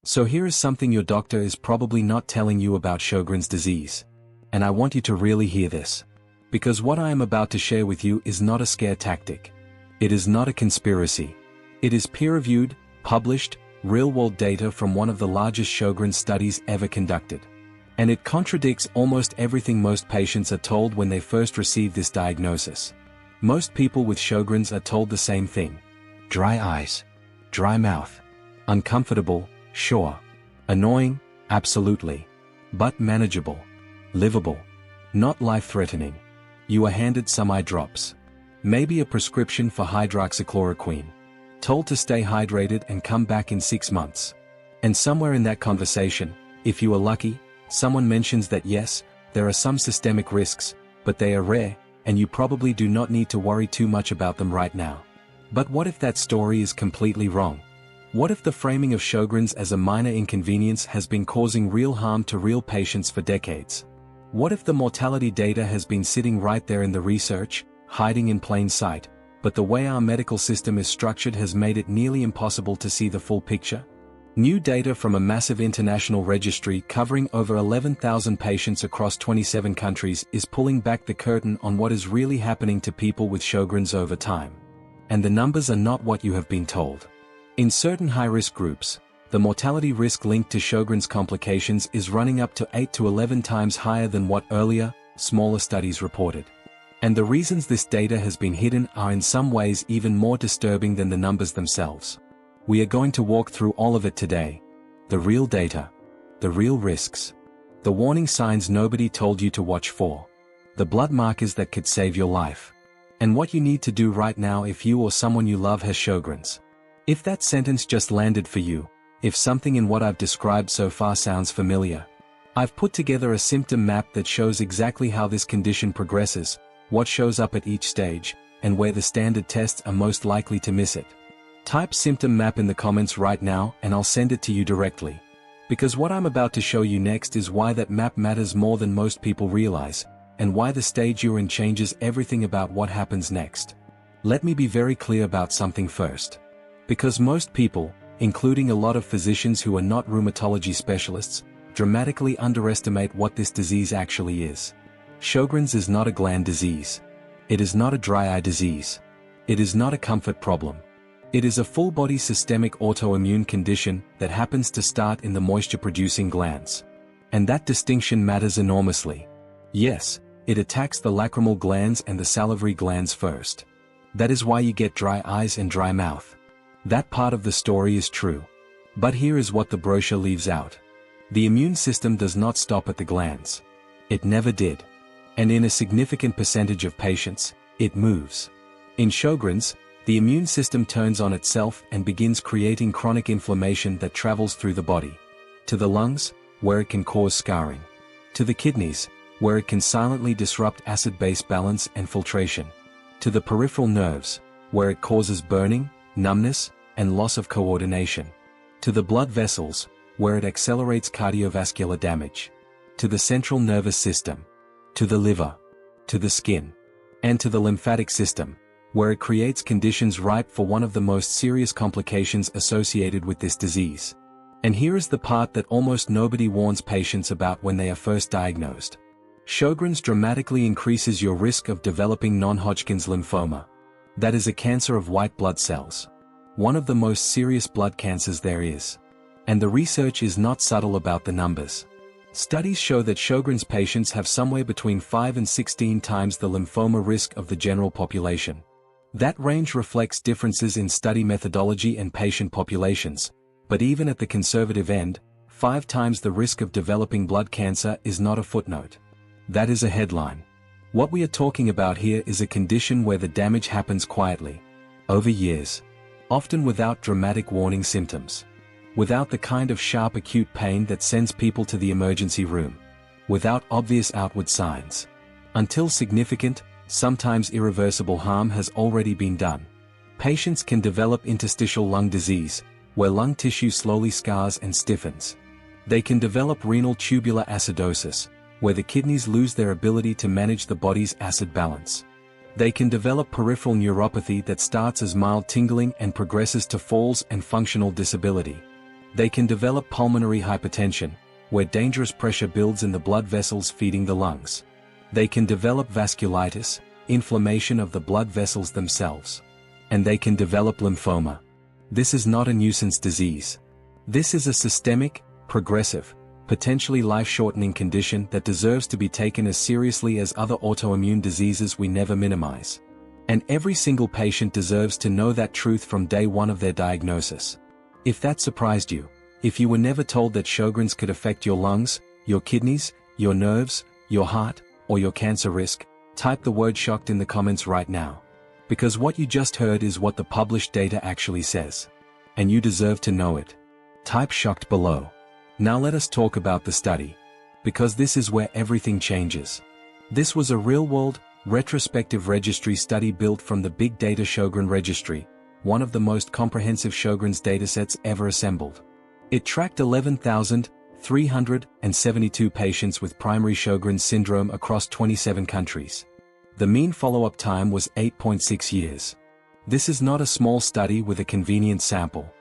So here is something your doctor is probably not telling you about Sjogren's disease. And I want you to really hear this. Because what I am about to share with you is not a scare tactic. It is not a conspiracy. It is peer-reviewed, published, real-world data from one of the largest Sjogren studies ever conducted. And it contradicts almost everything most patients are told when they first receive this diagnosis. Most people with Sjogren's are told the same thing. Dry eyes. Dry mouth. Uncomfortable, sure. Annoying, absolutely. But manageable. Livable. Not life-threatening. You are handed some eye drops. Maybe a prescription for hydroxychloroquine. Told to stay hydrated and come back in 6 months. And somewhere in that conversation, if you are lucky, someone mentions that yes, there are some systemic risks, but they are rare, and you probably do not need to worry too much about them right now. But what if that story is completely wrong? What if the framing of Sjogren's as a minor inconvenience has been causing real harm to real patients for decades? What if the mortality data has been sitting right there in the research, hiding in plain sight, but the way our medical system is structured has made it nearly impossible to see the full picture? New data from a massive international registry covering over 11,000 patients across 27 countries is pulling back the curtain on what is really happening to people with Sjogren's over time. And the numbers are not what you have been told. In certain high-risk groups, the mortality risk linked to Sjogren's complications is running up to 8 to 11 times higher than what earlier, smaller studies reported. And the reasons this data has been hidden are in some ways even more disturbing than the numbers themselves. We are going to walk through all of it today. The real data. The real risks. The warning signs nobody told you to watch for. The blood markers that could save your life. And what you need to do right now if you or someone you love has Sjogren's. If that sentence just landed for you, if something in what I've described so far sounds familiar, I've put together a symptom map that shows exactly how this condition progresses, what shows up at each stage, and where the standard tests are most likely to miss it. Type symptom map in the comments right now and I'll send it to you directly. Because what I'm about to show you next is why that map matters more than most people realize, and why the stage you're in changes everything about what happens next. Let me be very clear about something first. Because most people, including a lot of physicians who are not rheumatology specialists, dramatically underestimate what this disease actually is. Sjogren's is not a gland disease. It is not a dry eye disease. It is not a comfort problem. It is a full-body systemic autoimmune condition that happens to start in the moisture-producing glands. And that distinction matters enormously. Yes, it attacks the lacrimal glands and the salivary glands first. That is why you get dry eyes and dry mouth. That part of the story is true. But here is what the brochure leaves out. The immune system does not stop at the glands. It never did. And in a significant percentage of patients, it moves. In Sjogren's, the immune system turns on itself and begins creating chronic inflammation that travels through the body. To the lungs, where it can cause scarring. To the kidneys, where it can silently disrupt acid-base balance and filtration. To the peripheral nerves, where it causes burning, numbness, and loss of coordination. To the blood vessels, where it accelerates cardiovascular damage. To the central nervous system. To the liver. To the skin. And to the lymphatic system, where it creates conditions ripe for one of the most serious complications associated with this disease. And here is the part that almost nobody warns patients about when they are first diagnosed. Sjogren's dramatically increases your risk of developing non-Hodgkin's lymphoma. That is a cancer of white blood cells. One of the most serious blood cancers there is. And the research is not subtle about the numbers. Studies show that Sjogren's patients have somewhere between 5 and 16 times the lymphoma risk of the general population. That range reflects differences in study methodology and patient populations, but even at the conservative end, 5 times the risk of developing blood cancer is not a footnote. That is a headline. What we are talking about here is a condition where the damage happens quietly, over years, often without dramatic warning symptoms, without the kind of sharp acute pain that sends people to the emergency room, without obvious outward signs, until significant, sometimes irreversible harm has already been done. Patients can develop interstitial lung disease, where lung tissue slowly scars and stiffens. They can develop renal tubular acidosis, where the kidneys lose their ability to manage the body's acid balance. They can develop peripheral neuropathy that starts as mild tingling and progresses to falls and functional disability. They can develop pulmonary hypertension, where dangerous pressure builds in the blood vessels feeding the lungs. They can develop vasculitis, inflammation of the blood vessels themselves. And they can develop lymphoma. This is not a nuisance disease. This is a systemic, progressive, potentially life-shortening condition that deserves to be taken as seriously as other autoimmune diseases we never minimize. And every single patient deserves to know that truth from day one of their diagnosis. If that surprised you, if you were never told that Sjogren's could affect your lungs, your kidneys, your nerves, your heart, or your cancer risk, type the word shocked in the comments right now. Because what you just heard is what the published data actually says. And you deserve to know it. Type shocked below. Now let us talk about the study. Because this is where everything changes. This was a real-world, retrospective registry study built from the Big Data Sjogren Registry, one of the most comprehensive Sjogren's datasets ever assembled. It tracked 11,372 patients with primary Sjogren's syndrome across 27 countries. The mean follow-up time was 8.6 years. This is not a small study with a convenient sample.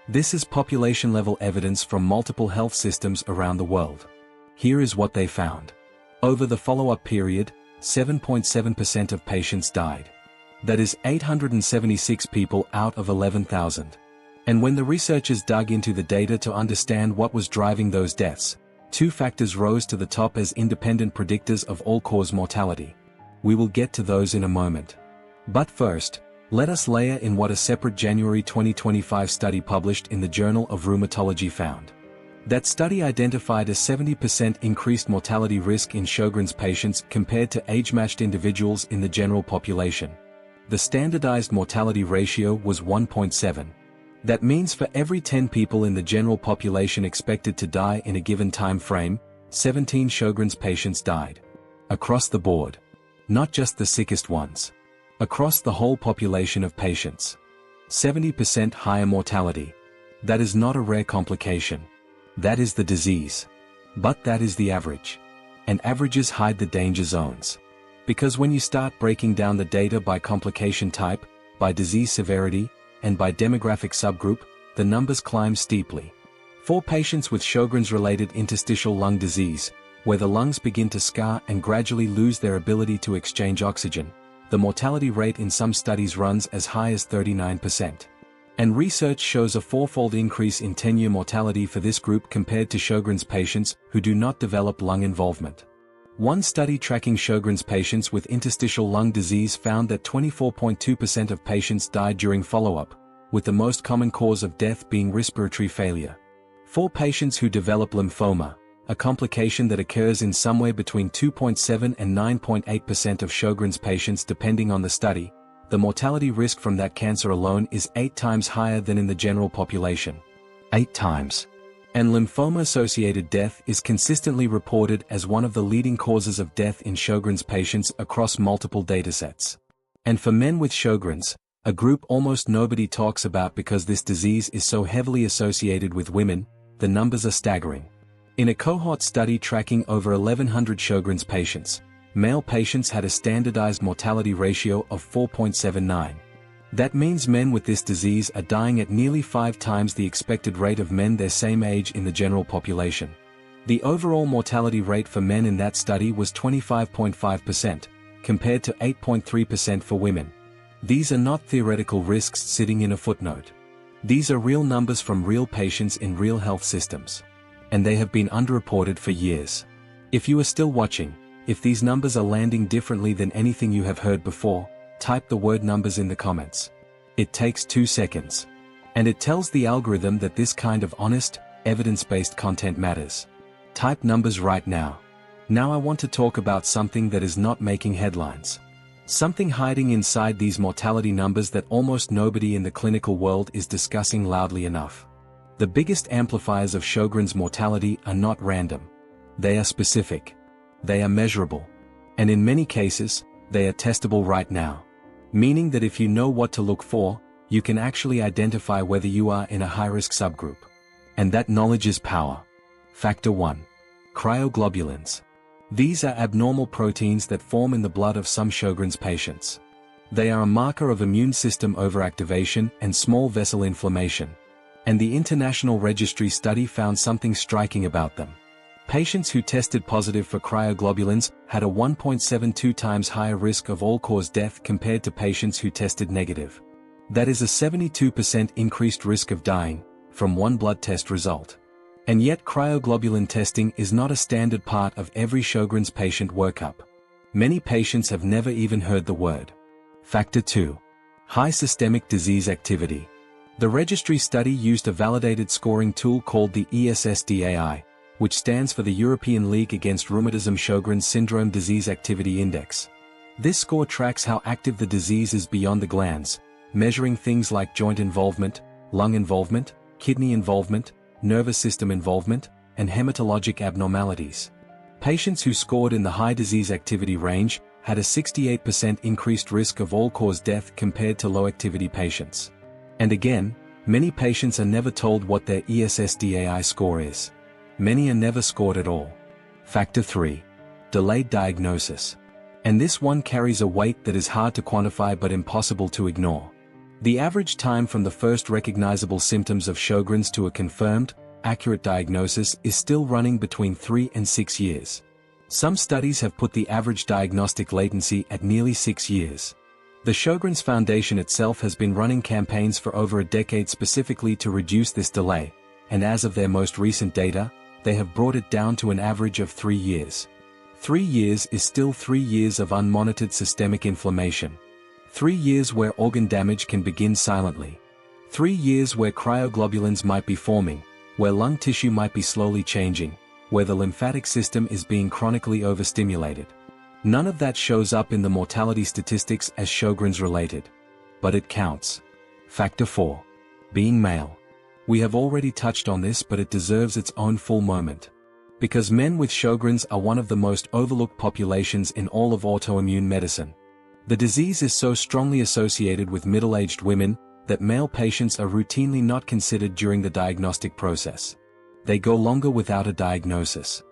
This is population-level evidence from multiple health systems around the world. Here is what they found. Over the follow-up period, 7.7% of patients died. That is 876 people out of 11,000. And when the researchers dug into the data to understand what was driving those deaths, two factors rose to the top as independent predictors of all-cause mortality. We will get to those in a moment. But first, let us layer in what a separate January 2025 study published in the Journal of Rheumatology found. That study identified a 70% increased mortality risk in Sjogren's patients compared to age-matched individuals in the general population. The standardized mortality ratio was 1.7. That means for every 10 people in the general population expected to die in a given time frame, 17 Sjogren's patients died. Across the board. Not just the sickest ones. Across the whole population of patients. 70% higher mortality. That is not a rare complication. That is the disease. But that is the average. And averages hide the danger zones. Because when you start breaking down the data by complication type, by disease severity, and by demographic subgroup, the numbers climb steeply. For patients with Sjogren's-related interstitial lung disease, where the lungs begin to scar and gradually lose their ability to exchange oxygen, the mortality rate in some studies runs as high as 39%. And research shows a fourfold increase in 10-year mortality for this group compared to Sjogren's patients who do not develop lung involvement. One study tracking Sjogren's patients with interstitial lung disease found that 24.2% of patients died during follow-up, with the most common cause of death being respiratory failure. For patients who develop lymphoma, a complication that occurs in somewhere between 2.7 and 9.8% of Sjogren's patients depending on the study, the mortality risk from that cancer alone is 8 times higher than in the general population. 8 times. And lymphoma-associated death is consistently reported as one of the leading causes of death in Sjogren's patients across multiple datasets. And for men with Sjogren's, a group almost nobody talks about because this disease is so heavily associated with women, the numbers are staggering. In a cohort study tracking over 1,100 Sjogren's patients, male patients had a standardized mortality ratio of 4.79. That means men with this disease are dying at nearly 5 times the expected rate of men their same age in the general population. The overall mortality rate for men in that study was 25.5%, compared to 8.3% for women. These are not theoretical risks sitting in a footnote. These are real numbers from real patients in real health systems. And they have been underreported for years. If you are still watching, if these numbers are landing differently than anything you have heard before, type the word numbers in the comments. It takes 2 seconds. And it tells the algorithm that this kind of honest, evidence-based content matters. Type numbers right now. Now I want to talk about something that is not making headlines. Something hiding inside these mortality numbers that almost nobody in the clinical world is discussing loudly enough. The biggest amplifiers of Sjogren's mortality are not random. They are specific. They are measurable. And in many cases, they are testable right now. Meaning that if you know what to look for, you can actually identify whether you are in a high-risk subgroup. And that knowledge is power. Factor 1. Cryoglobulins. These are abnormal proteins that form in the blood of some Sjogren's patients. They are a marker of immune system overactivation and small vessel inflammation. And the international registry study found something striking about them. Patients who tested positive for cryoglobulins had a 1.72 times higher risk of all-cause death compared to patients who tested negative. That is a 72% increased risk of dying from one blood test result. And yet cryoglobulin testing is not a standard part of every Sjogren's patient workup. Many patients have never even heard the word. Factor 2. High systemic disease activity. The registry study used a validated scoring tool called the ESSDAI, which stands for the European League Against Rheumatism Sjogren's Syndrome Disease Activity Index. This score tracks how active the disease is beyond the glands, measuring things like joint involvement, lung involvement, kidney involvement, nervous system involvement, and hematologic abnormalities. Patients who scored in the high disease activity range had a 68% increased risk of all-cause death compared to low-activity patients. And again, many patients are never told what their ESSDAI score is. Many are never scored at all. Factor 3. Delayed diagnosis. And this one carries a weight that is hard to quantify but impossible to ignore. The average time from the first recognizable symptoms of Sjogren's to a confirmed, accurate diagnosis is still running between 3 and 6 years. Some studies have put the average diagnostic latency at nearly 6 years. The Sjogren's Foundation itself has been running campaigns for over a decade specifically to reduce this delay, and as of their most recent data, they have brought it down to an average of 3 years. 3 years is still 3 years of unmonitored systemic inflammation. 3 years where organ damage can begin silently. 3 years where cryoglobulins might be forming, where lung tissue might be slowly changing, where the lymphatic system is being chronically overstimulated. None of that shows up in the mortality statistics as Sjogren's related. But it counts. Factor 4. Being male. We have already touched on this, but it deserves its own full moment. Because men with Sjogren's are one of the most overlooked populations in all of autoimmune medicine. The disease is so strongly associated with middle-aged women that male patients are routinely not considered during the diagnostic process. They go longer without a diagnosis.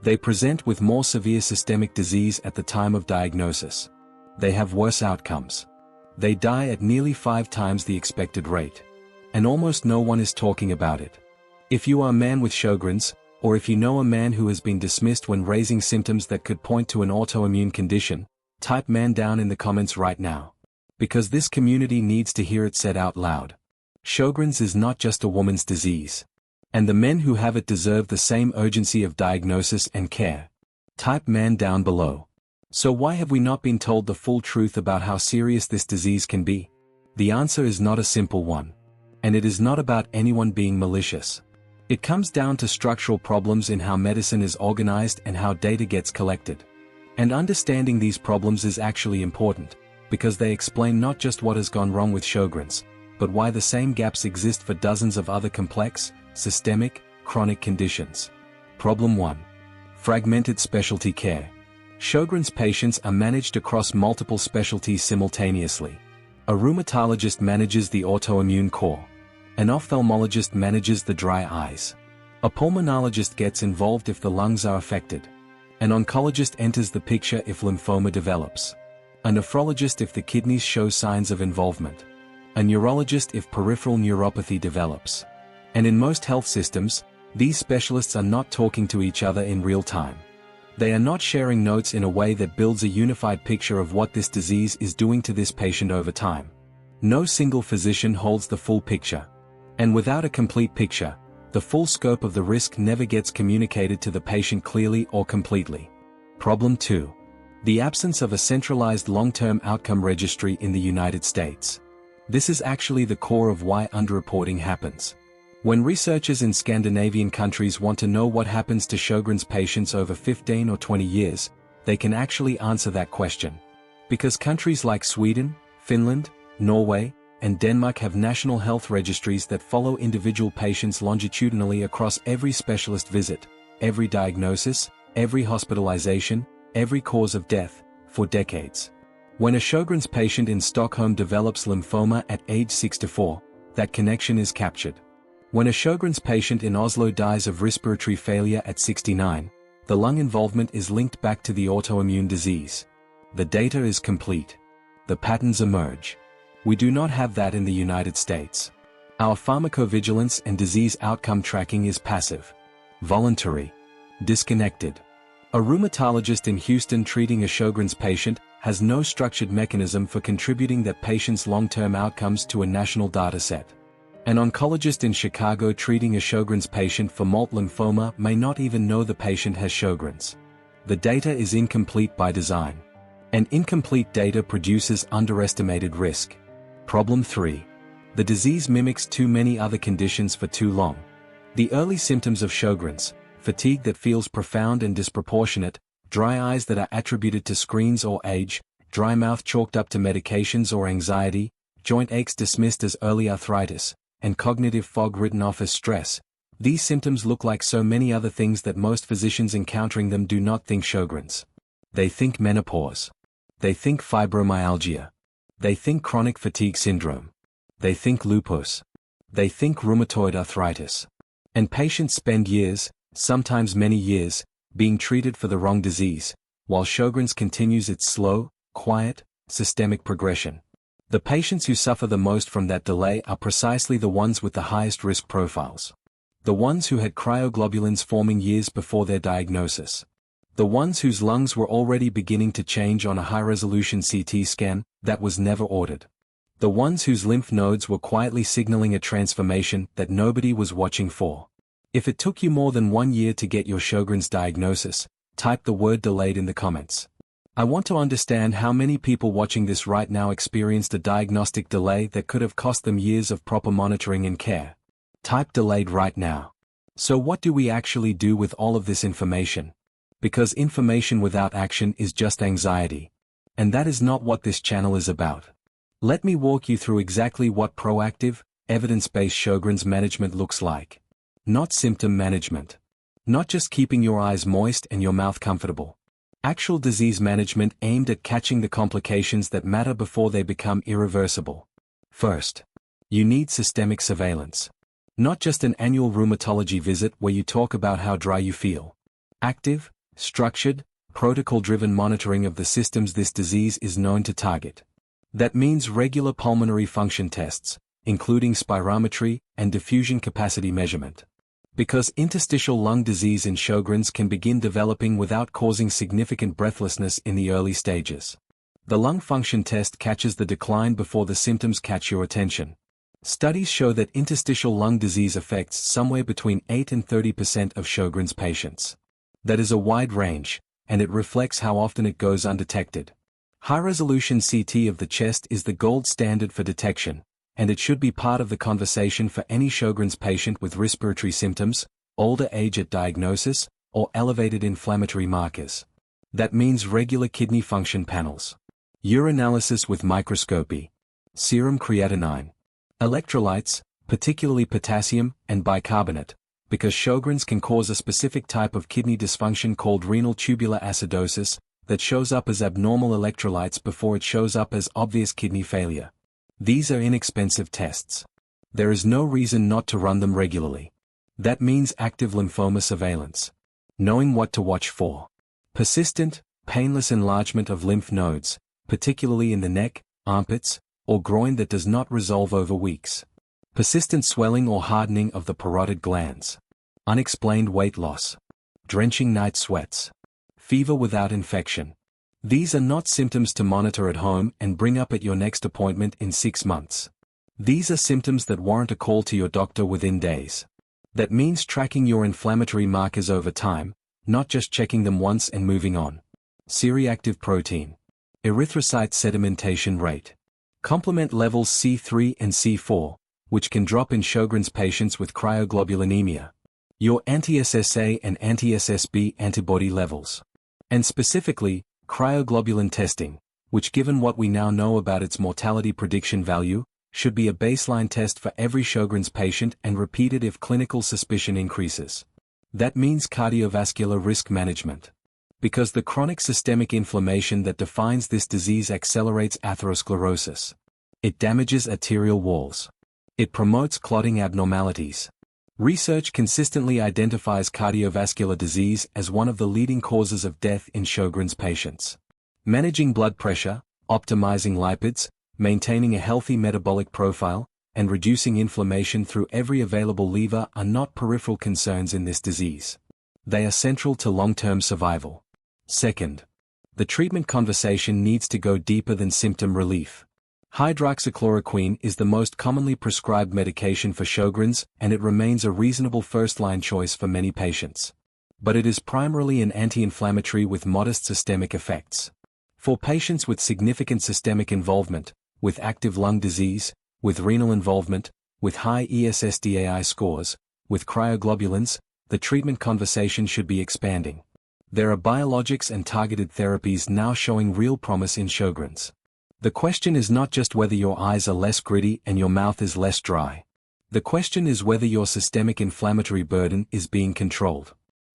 They present with more severe systemic disease at the time of diagnosis. They have worse outcomes. They die at nearly 5 times the expected rate. And almost no one is talking about it. If you are a man with Sjogren's, or if you know a man who has been dismissed when raising symptoms that could point to an autoimmune condition, type man down in the comments right now. Because this community needs to hear it said out loud. Sjogren's is not just a woman's disease. And the men who have it deserve the same urgency of diagnosis and care. Type man down below. So why have we not been told the full truth about how serious this disease can be? The answer is not a simple one. And it is not about anyone being malicious. It comes down to structural problems in how medicine is organized and how data gets collected. And understanding these problems is actually important, because they explain not just what has gone wrong with Sjogren's, but why the same gaps exist for dozens of other complex, systemic, chronic conditions. Problem 1. Fragmented specialty care. Sjogren's patients are managed across multiple specialties simultaneously. A rheumatologist manages the autoimmune core. An ophthalmologist manages the dry eyes. A pulmonologist gets involved if the lungs are affected. An oncologist enters the picture if lymphoma develops. A nephrologist if the kidneys show signs of involvement. A neurologist if peripheral neuropathy develops. And in most health systems, these specialists are not talking to each other in real time. They are not sharing notes in a way that builds a unified picture of what this disease is doing to this patient over time. No single physician holds the full picture. And without a complete picture, the full scope of the risk never gets communicated to the patient clearly or completely. Problem 2. The absence of a centralized long-term outcome registry in the United States. This is actually the core of why underreporting happens. When researchers in Scandinavian countries want to know what happens to Sjogren's patients over 15 or 20 years, they can actually answer that question. Because countries like Sweden, Finland, Norway, and Denmark have national health registries that follow individual patients longitudinally across every specialist visit, every diagnosis, every hospitalization, every cause of death, for decades. When a Sjogren's patient in Stockholm develops lymphoma at age 64, that connection is captured. When a Sjogren's patient in Oslo dies of respiratory failure at 69, the lung involvement is linked back to the autoimmune disease. The data is complete. The patterns emerge. We do not have that in the United States. Our pharmacovigilance and disease outcome tracking is passive. Voluntary. Disconnected. A rheumatologist in Houston treating a Sjogren's patient has no structured mechanism for contributing that patient's long-term outcomes to a national dataset. An oncologist in Chicago treating a Sjogren's patient for multiple lymphoma may not even know the patient has Sjogren's. The data is incomplete by design. And incomplete data produces underestimated risk. Problem 3. The disease mimics too many other conditions for too long. The early symptoms of Sjogren's: fatigue that feels profound and disproportionate, dry eyes that are attributed to screens or age, dry mouth chalked up to medications or anxiety, joint aches dismissed as early arthritis, and cognitive fog written off as stress. These symptoms look like so many other things that most physicians encountering them do not think Sjogren's. They think menopause. They think fibromyalgia. They think chronic fatigue syndrome. They think lupus. They think rheumatoid arthritis. And patients spend years, sometimes many years, being treated for the wrong disease, while Sjogren's continues its slow, quiet, systemic progression. The patients who suffer the most from that delay are precisely the ones with the highest risk profiles. The ones who had cryoglobulins forming years before their diagnosis. The ones whose lungs were already beginning to change on a high-resolution CT scan that was never ordered. The ones whose lymph nodes were quietly signaling a transformation that nobody was watching for. If it took you more than 1 year to get your Sjogren's diagnosis, type the word delayed in the comments. I want to understand how many people watching this right now experienced a diagnostic delay that could have cost them years of proper monitoring and care. Type delayed right now. So what do we actually do with all of this information? Because information without action is just anxiety. And that is not what this channel is about. Let me walk you through exactly what proactive, evidence-based Sjogren's management looks like. Not symptom management. Not just keeping your eyes moist and your mouth comfortable. Actual disease management aimed at catching the complications that matter before they become irreversible. First, you need systemic surveillance. Not just an annual rheumatology visit where you talk about how dry you feel. Active, structured, protocol-driven monitoring of the systems this disease is known to target. That means regular pulmonary function tests, including spirometry and diffusion capacity measurement. Because interstitial lung disease in Sjogren's can begin developing without causing significant breathlessness in the early stages. The lung function test catches the decline before the symptoms catch your attention. Studies show that interstitial lung disease affects somewhere between 8 and 30% of Sjogren's patients. That is a wide range, and it reflects how often it goes undetected. High-resolution CT of the chest is the gold standard for detection, and it should be part of the conversation for any Sjogren's patient with respiratory symptoms, older age at diagnosis, or elevated inflammatory markers. That means regular kidney function panels. Urinalysis with microscopy. Serum creatinine. Electrolytes, particularly potassium and bicarbonate, because Sjogren's can cause a specific type of kidney dysfunction called renal tubular acidosis that shows up as abnormal electrolytes before it shows up as obvious kidney failure. These are inexpensive tests. There is no reason not to run them regularly. That means active lymphoma surveillance. Knowing what to watch for. Persistent, painless enlargement of lymph nodes, particularly in the neck, armpits, or groin that does not resolve over weeks. Persistent swelling or hardening of the parotid glands. Unexplained weight loss. Drenching night sweats. Fever without infection. These are not symptoms to monitor at home and bring up at your next appointment in 6 months. These are symptoms that warrant a call to your doctor within days. That means tracking your inflammatory markers over time, not just checking them once and moving on. C-reactive protein. Erythrocyte sedimentation rate. Complement levels C3 and C4, which can drop in Sjogren's patients with cryoglobulinemia. Your anti-SSA and anti-SSB antibody levels. And specifically, cryoglobulin testing, which given what we now know about its mortality prediction value, should be a baseline test for every Sjogren's patient and repeated if clinical suspicion increases. That means cardiovascular risk management. Because the chronic systemic inflammation that defines this disease accelerates atherosclerosis. It damages arterial walls. It promotes clotting abnormalities. Research consistently identifies cardiovascular disease as one of the leading causes of death in Sjogren's patients. Managing blood pressure, optimizing lipids, maintaining a healthy metabolic profile, and reducing inflammation through every available lever are not peripheral concerns in this disease. They are central to long-term survival. Second, the treatment conversation needs to go deeper than symptom relief. Hydroxychloroquine is the most commonly prescribed medication for Sjogren's, and it remains a reasonable first-line choice for many patients. But it is primarily an anti-inflammatory with modest systemic effects. For patients with significant systemic involvement, with active lung disease, with renal involvement, with high ESSDAI scores, with cryoglobulins, the treatment conversation should be expanding. There are biologics and targeted therapies now showing real promise in Sjogren's. The question is not just whether your eyes are less gritty and your mouth is less dry. The question is whether your systemic inflammatory burden is being controlled.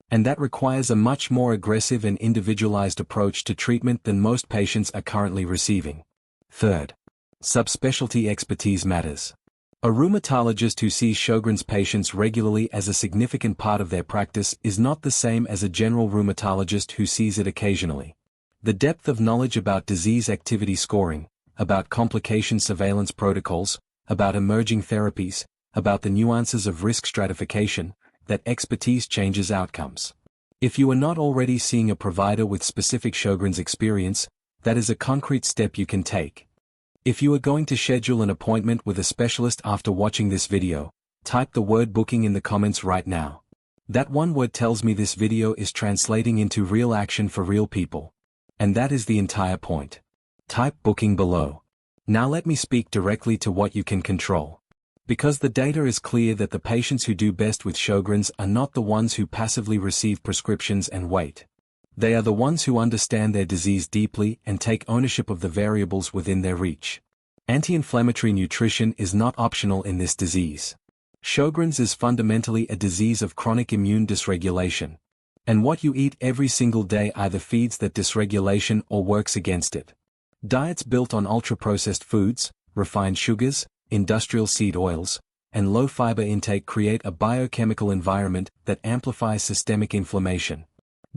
And that requires a much more aggressive and individualized approach to treatment than most patients are currently receiving. Third, subspecialty expertise matters. A rheumatologist who sees Sjogren's patients regularly as a significant part of their practice is not the same as a general rheumatologist who sees it occasionally. The depth of knowledge about disease activity scoring, about complication surveillance protocols, about emerging therapies, about the nuances of risk stratification, that expertise changes outcomes. If you are not already seeing a provider with specific Sjogren's experience, that is a concrete step you can take. If you are going to schedule an appointment with a specialist after watching this video, type the word booking in the comments right now. That one word tells me this video is translating into real action for real people. And that is the entire point. Type booking below. Now let me speak directly to what you can control. Because the data is clear that the patients who do best with Sjogren's are not the ones who passively receive prescriptions and wait. They are the ones who understand their disease deeply and take ownership of the variables within their reach. Anti-inflammatory nutrition is not optional in this disease. Sjogren's is fundamentally a disease of chronic immune dysregulation. And what you eat every single day either feeds that dysregulation or works against it. Diets built on ultra-processed foods, refined sugars, industrial seed oils, and low-fiber intake create a biochemical environment that amplifies systemic inflammation.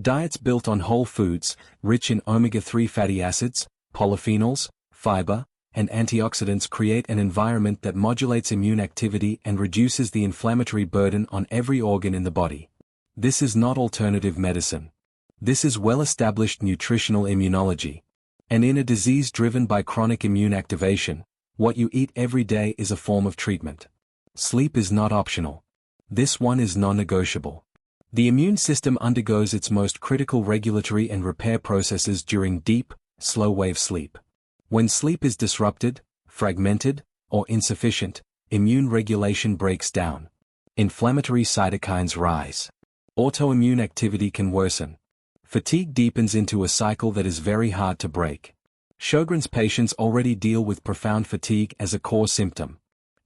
Diets built on whole foods, rich in omega-3 fatty acids, polyphenols, fiber, and antioxidants create an environment that modulates immune activity and reduces the inflammatory burden on every organ in the body. This is not alternative medicine. This is well-established nutritional immunology. And in a disease driven by chronic immune activation, what you eat every day is a form of treatment. Sleep is not optional. This one is non-negotiable. The immune system undergoes its most critical regulatory and repair processes during deep, slow-wave sleep. When sleep is disrupted, fragmented, or insufficient, immune regulation breaks down. Inflammatory cytokines rise. Autoimmune activity can worsen. Fatigue deepens into a cycle that is very hard to break. Sjogren's patients already deal with profound fatigue as a core symptom.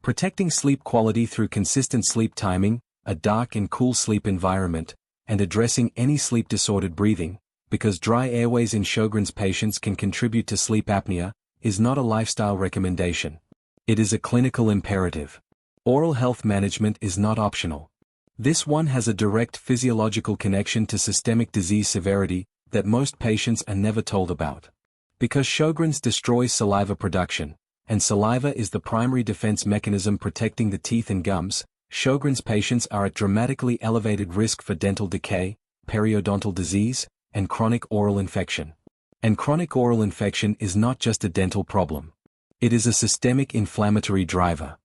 Protecting sleep quality through consistent sleep timing, a dark and cool sleep environment, and addressing any sleep-disordered breathing, because dry airways in Sjogren's patients can contribute to sleep apnea, is not a lifestyle recommendation. It is a clinical imperative. Oral health management is not optional. This one has a direct physiological connection to systemic disease severity that most patients are never told about. Because Sjogren's destroys saliva production, and saliva is the primary defense mechanism protecting the teeth and gums, Sjogren's patients are at dramatically elevated risk for dental decay, periodontal disease, and chronic oral infection. And chronic oral infection is not just a dental problem. It is a systemic inflammatory driver.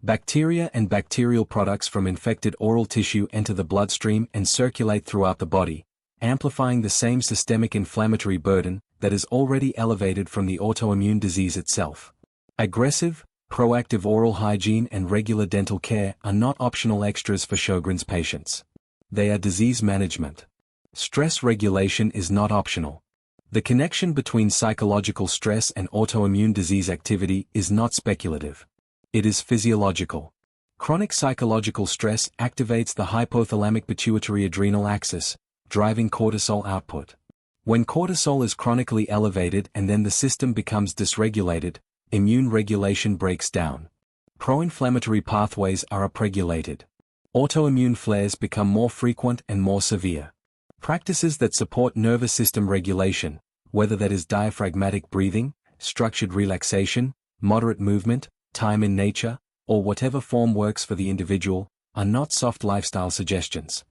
Bacteria and bacterial products from infected oral tissue enter the bloodstream and circulate throughout the body, amplifying the same systemic inflammatory burden that is already elevated from the autoimmune disease itself. Aggressive, proactive oral hygiene and regular dental care are not optional extras for Sjogren's patients. They are disease management. Stress regulation is not optional. The connection between psychological stress and autoimmune disease activity is not speculative. It is physiological. Chronic psychological stress activates the hypothalamic pituitary adrenal axis, driving cortisol output. When cortisol is chronically elevated and then the system becomes dysregulated, immune regulation breaks down. Pro-inflammatory pathways are upregulated. Autoimmune flares become more frequent and more severe. Practices that support nervous system regulation, whether that is diaphragmatic breathing, structured relaxation, moderate movement, time in nature, or whatever form works for the individual, are not soft lifestyle suggestions.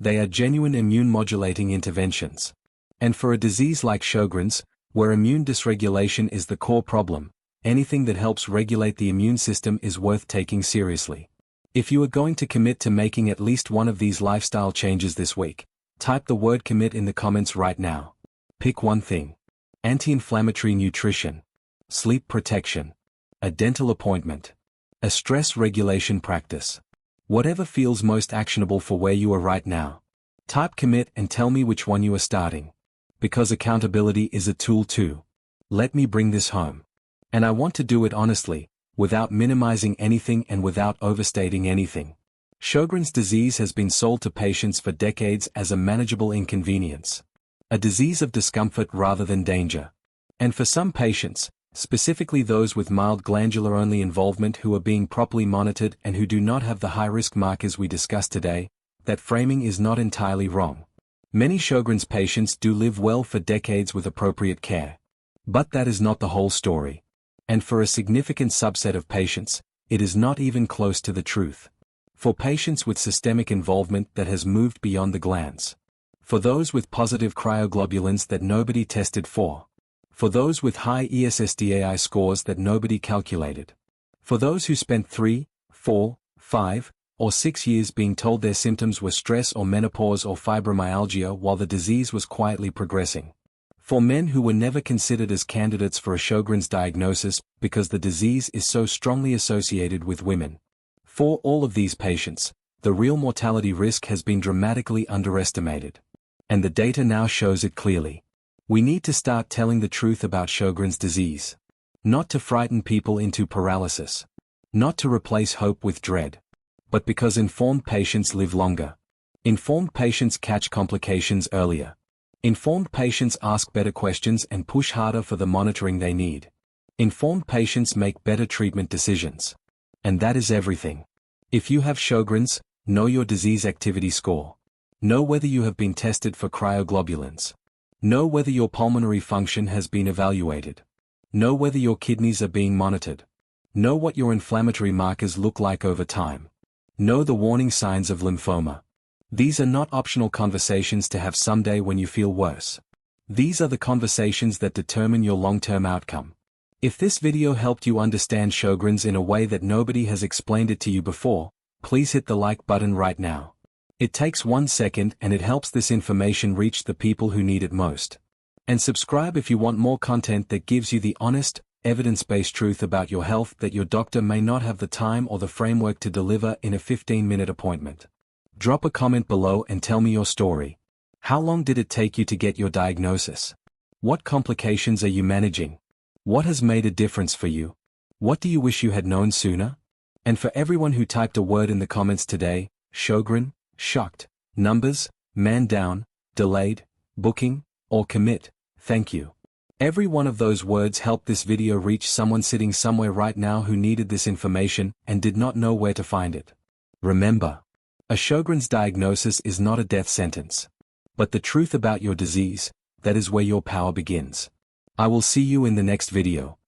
They are genuine immune-modulating interventions. And for a disease like Sjogren's, where immune dysregulation is the core problem, anything that helps regulate the immune system is worth taking seriously. If you are going to commit to making at least one of these lifestyle changes this week, type the word commit in the comments right now. Pick one thing. Anti-inflammatory nutrition, sleep protection, a dental appointment, a stress regulation practice. Whatever feels most actionable for where you are right now. Type commit and tell me which one you are starting. Because accountability is a tool too. Let me bring this home. And I want to do it honestly, without minimizing anything and without overstating anything. Sjogren's disease has been sold to patients for decades as a manageable inconvenience. A disease of discomfort rather than danger. And for some patients, specifically those with mild glandular-only involvement who are being properly monitored and who do not have the high-risk markers we discussed today, that framing is not entirely wrong. Many Sjogren's patients do live well for decades with appropriate care. But that is not the whole story. And for a significant subset of patients, it is not even close to the truth. For patients with systemic involvement that has moved beyond the glands. For those with positive cryoglobulins that nobody tested for. For those with high ESSDAI scores that nobody calculated. For those who spent 3, 4, 5, or 6 years being told their symptoms were stress or menopause or fibromyalgia while the disease was quietly progressing. For men who were never considered as candidates for a Sjogren's diagnosis because the disease is so strongly associated with women. For all of these patients, the real mortality risk has been dramatically underestimated. And the data now shows it clearly. We need to start telling the truth about Sjogren's disease. Not to frighten people into paralysis. Not to replace hope with dread. But because informed patients live longer. Informed patients catch complications earlier. Informed patients ask better questions and push harder for the monitoring they need. Informed patients make better treatment decisions. And that is everything. If you have Sjogren's, know your disease activity score. Know whether you have been tested for cryoglobulins. Know whether your pulmonary function has been evaluated. Know whether your kidneys are being monitored. Know what your inflammatory markers look like over time. Know the warning signs of lymphoma. These are not optional conversations to have someday when you feel worse. These are the conversations that determine your long-term outcome. If this video helped you understand Sjogren's in a way that nobody has explained it to you before, please hit the like button right now. It takes 1 second and it helps this information reach the people who need it most. And subscribe if you want more content that gives you the honest, evidence-based truth about your health that your doctor may not have the time or the framework to deliver in a 15-minute appointment. Drop a comment below and tell me your story. How long did it take you to get your diagnosis? What complications are you managing? What has made a difference for you? What do you wish you had known sooner? And for everyone who typed a word in the comments today, Sjogren, shocked, numbers, man down, delayed, booking, or commit, thank you. Every one of those words helped this video reach someone sitting somewhere right now who needed this information and did not know where to find it. Remember, a Sjogren's diagnosis is not a death sentence. But the truth about your disease, that is where your power begins. I will see you in the next video.